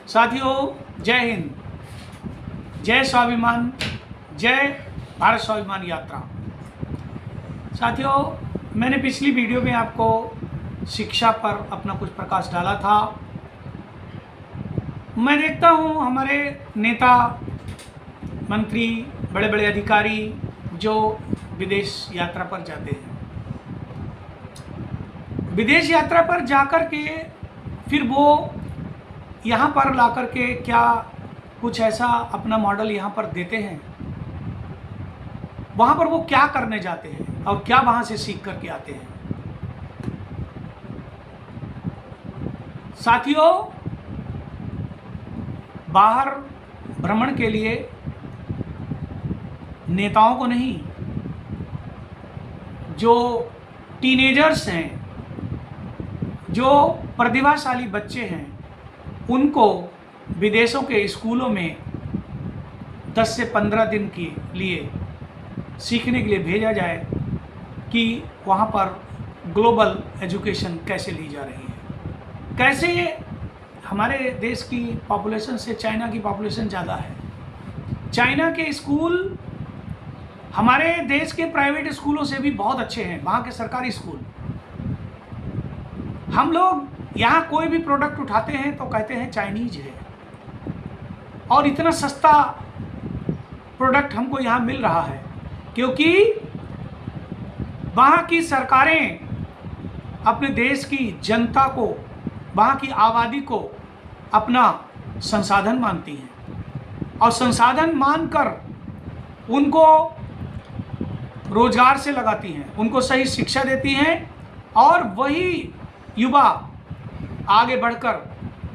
साथियों, जय हिंद, जय स्वाभिमान, जय भारत स्वाभिमान यात्रा। साथियों, मैंने पिछली वीडियो में आपको शिक्षा पर अपना कुछ प्रकाश डाला था। मैं देखता हूँ हमारे नेता, मंत्री, बड़े बड़े अधिकारी जो विदेश यात्रा पर जाते हैं, विदेश यात्रा पर जाकर के फिर वो यहाँ पर ला कर के क्या कुछ ऐसा अपना मॉडल यहाँ पर देते हैं। वहाँ पर वो क्या करने जाते हैं और क्या वहाँ से सीख करके आते हैं। साथियों, बाहर भ्रमण के लिए नेताओं को नहीं, जो टीनेजर्स हैं, जो प्रतिभाशाली बच्चे हैं, उनको विदेशों के स्कूलों में 10 से 15 दिन के लिए सीखने के लिए भेजा जाए कि वहाँ पर ग्लोबल एजुकेशन कैसे ली जा रही है। कैसे हमारे देश की पॉपुलेशन से चाइना की पॉपुलेशन ज़्यादा है। चाइना के स्कूल हमारे देश के प्राइवेट स्कूलों से भी बहुत अच्छे हैं, वहाँ के सरकारी स्कूल। हम लोग यहाँ कोई भी प्रोडक्ट उठाते हैं तो कहते हैं चाइनीज है, और इतना सस्ता प्रोडक्ट हमको यहाँ मिल रहा है क्योंकि वहाँ की सरकारें अपने देश की जनता को, वहाँ की आबादी को अपना संसाधन मानती हैं और संसाधन मानकर उनको रोजगार से लगाती हैं, उनको सही शिक्षा देती हैं, और वही युवा आगे बढ़कर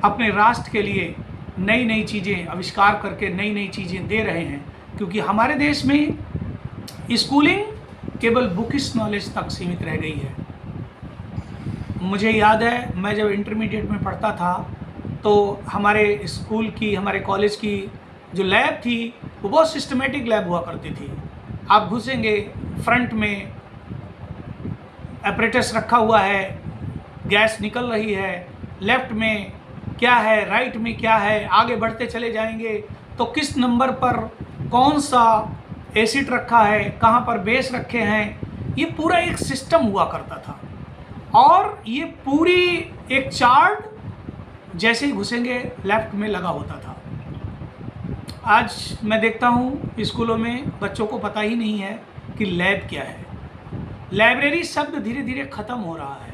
अपने राष्ट्र के लिए नई नई चीज़ें आविष्कार करके नई नई चीज़ें दे रहे हैं। क्योंकि हमारे देश में स्कूलिंग केवल बुकिश नॉलेज तक सीमित रह गई है। मुझे याद है, मैं जब इंटरमीडिएट में पढ़ता था तो हमारे स्कूल की, हमारे कॉलेज की जो लैब थी वो बहुत सिस्टमेटिक लैब हुआ करती थी। आप घुसेंगे, फ्रंट में एपरेटस रखा हुआ है, गैस निकल रही है, लेफ्ट में क्या है, राइट में क्या है, आगे बढ़ते चले जाएंगे तो किस नंबर पर कौन सा एसिड रखा है, कहाँ पर बेस रखे हैं, ये पूरा एक सिस्टम हुआ करता था। और ये पूरी एक चार्ट जैसे ही घुसेंगे लेफ्ट में लगा होता था। आज मैं देखता हूँ स्कूलों में बच्चों को पता ही नहीं है कि लैब क्या है। लाइब्रेरी शब्द धीरे धीरे ख़त्म हो रहा है।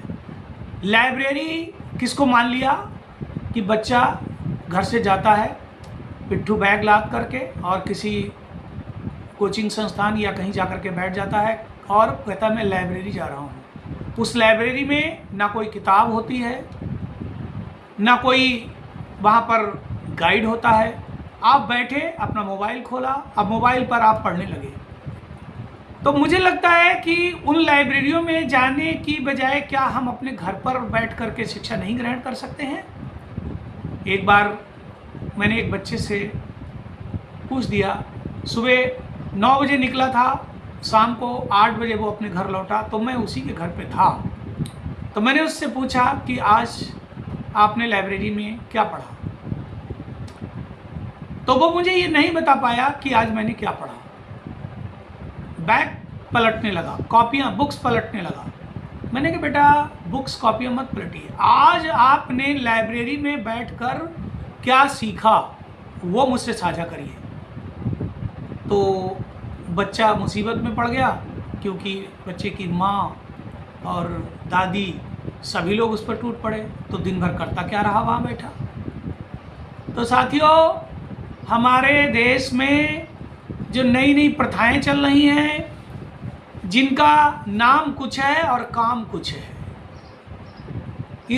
लाइब्रेरी किसको मान लिया कि बच्चा घर से जाता है पिट्ठू बैग लाद करके और किसी कोचिंग संस्थान या कहीं जा कर के बैठ जाता है और कहता है मैं लाइब्रेरी जा रहा हूँ। उस लाइब्रेरी में ना कोई किताब होती है, ना कोई वहाँ पर गाइड होता है। आप बैठे, अपना मोबाइल खोला, अब मोबाइल पर आप पढ़ने लगे। तो मुझे लगता है कि उन लाइब्रेरियों में जाने की बजाय क्या हम अपने घर पर बैठ कर के शिक्षा नहीं ग्रहण कर सकते हैं। एक बार मैंने एक बच्चे से पूछ दिया, सुबह 9 बजे निकला था, शाम को 8 बजे वो अपने घर लौटा, तो मैं उसी के घर पे था। तो मैंने उससे पूछा कि आज आपने लाइब्रेरी में क्या पढ़ा। तो वो मुझे ये नहीं बता पाया कि आज मैंने क्या पढ़ा। बैग पलटने लगा, कॉपियाँ, बुक्स पलटने लगा। मैंने कहा बेटा बुक्स कॉपियाँ मत पलटिए, आज आपने लाइब्रेरी में बैठकर क्या सीखा वो मुझसे साझा करिए। तो बच्चा मुसीबत में पड़ गया क्योंकि बच्चे की माँ और दादी सभी लोग उस पर टूट पड़े। तो दिन भर करता क्या रहा वहाँ बैठा। तो साथियों, हमारे देश में जो नई नई प्रथाएं चल रही हैं, जिनका नाम कुछ है और काम कुछ है।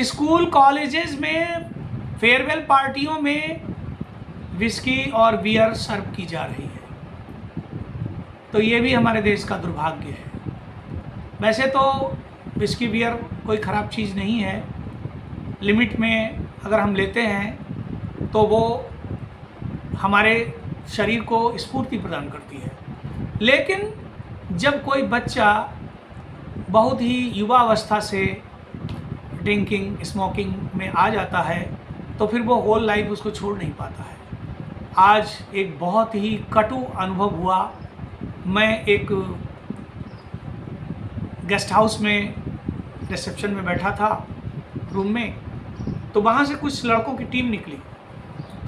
स्कूल कॉलेजेस में फेयरवेल पार्टियों में विस्की और बियर सर्व की जा रही है। तो ये भी हमारे देश का दुर्भाग्य है। वैसे तो विस्की बियर कोई ख़राब चीज़ नहीं है, लिमिट में अगर हम लेते हैं तो वो हमारे शरीर को स्फूर्ति प्रदान करती है। लेकिन जब कोई बच्चा बहुत ही युवा अवस्था से ड्रिंकिंग, स्मोकिंग में आ जाता है तो फिर वो होल लाइफ उसको छोड़ नहीं पाता है। आज एक बहुत ही कटु अनुभव हुआ। मैं एक गेस्ट हाउस में रिसेप्शन में बैठा था रूम में, तो वहाँ से कुछ लड़कों की टीम निकली।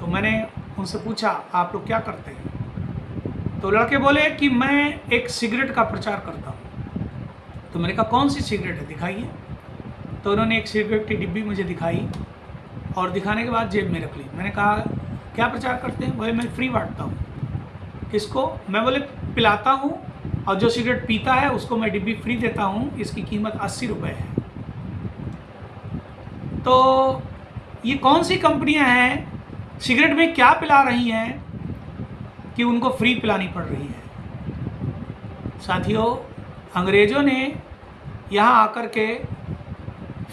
तो मैंने उनसे पूछा, आप लोग क्या करते हैं? तो लड़के बोले कि मैं एक सिगरेट का प्रचार करता हूँ। तो मैंने कहा कौन सी सिगरेट है, दिखाइए। तो उन्होंने एक सिगरेट की डिब्बी मुझे दिखाई और दिखाने के बाद जेब में रख ली। मैंने कहा क्या प्रचार करते हैं? बोले मैं फ्री बांटता हूँ। किसको? मैं बोले पिलाता हूँ, और जो सिगरेट पीता है उसको मैं डिब्बी फ्री देता हूँ, इसकी कीमत 80 रुपये है। तो ये कौन सी कंपनियां हैं, सिगरेट में क्या पिला रही हैं कि उनको फ्री पिलानी पड़ रही है? साथियों, अंग्रेज़ों ने यहाँ आकर के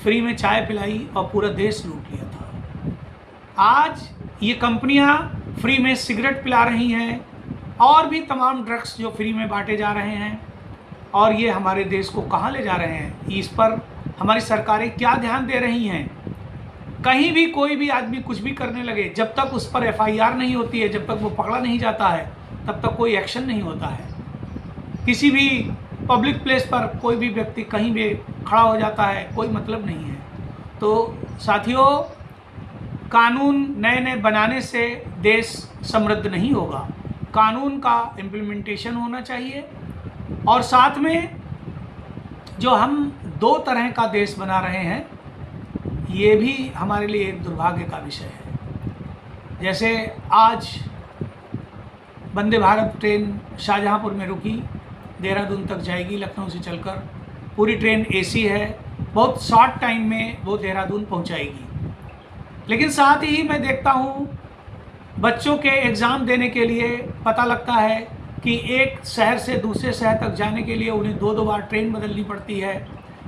फ्री में चाय पिलाई और पूरा देश लूट लिया था। आज ये कंपनियां फ्री में सिगरेट पिला रही हैं और भी तमाम ड्रग्स जो फ्री में बांटे जा रहे हैं, और ये हमारे देश को कहाँ ले जा रहे हैं? इस पर हमारी सरकारें क्या ध्यान दे रही हैं? कहीं भी कोई भी आदमी कुछ भी करने लगे, जब तक उस पर FIR नहीं होती है, जब तक वो पकड़ा नहीं जाता है, तब तक कोई एक्शन नहीं होता है। किसी भी पब्लिक प्लेस पर कोई भी व्यक्ति कहीं भी खड़ा हो जाता है, कोई मतलब नहीं है। तो साथियों, कानून नए नए बनाने से देश समृद्ध नहीं होगा। कानून का इम्प्लीमेंटेशन होना चाहिए, और साथ में जो हम 2 तरह का देश बना रहे हैं, ये भी हमारे लिए एक दुर्भाग्य का विषय है। जैसे आज वंदे भारत ट्रेन शाहजहाँपुर में रुकी, देहरादून तक जाएगी लखनऊ से चलकर। पूरी ट्रेन AC है, बहुत शॉर्ट टाइम में वो देहरादून पहुंचाएगी। लेकिन साथ ही मैं देखता हूँ बच्चों के एग्ज़ाम देने के लिए पता लगता है कि एक शहर से दूसरे शहर तक जाने के लिए उन्हें 2-2 बार ट्रेन बदलनी पड़ती है।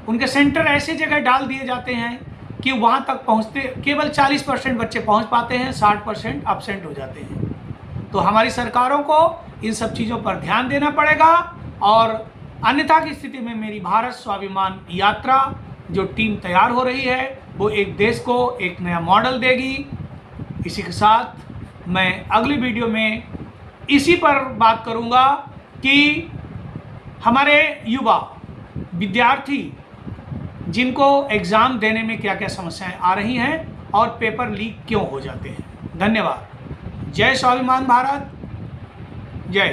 उनके सेंटर ऐसे जगह डाल दिए जाते हैं कि वहाँ तक पहुँचते केवल 40% बच्चे पहुँच पाते हैं, 60% अब्सेंट हो जाते हैं। तो हमारी सरकारों को इन सब चीज़ों पर ध्यान देना पड़ेगा, और अन्यथा की स्थिति में मेरी भारत स्वाभिमान यात्रा जो टीम तैयार हो रही है, वो एक देश को एक नया मॉडल देगी। इसी के साथ मैं अगली वीडियो में इसी पर बात करूंगा कि हमारे युवा विद्यार्थी जिनको एग्ज़ाम देने में क्या क्या समस्याएं आ रही हैं और पेपर लीक क्यों हो जाते हैं। धन्यवाद। जय स्वाभिमान भारत।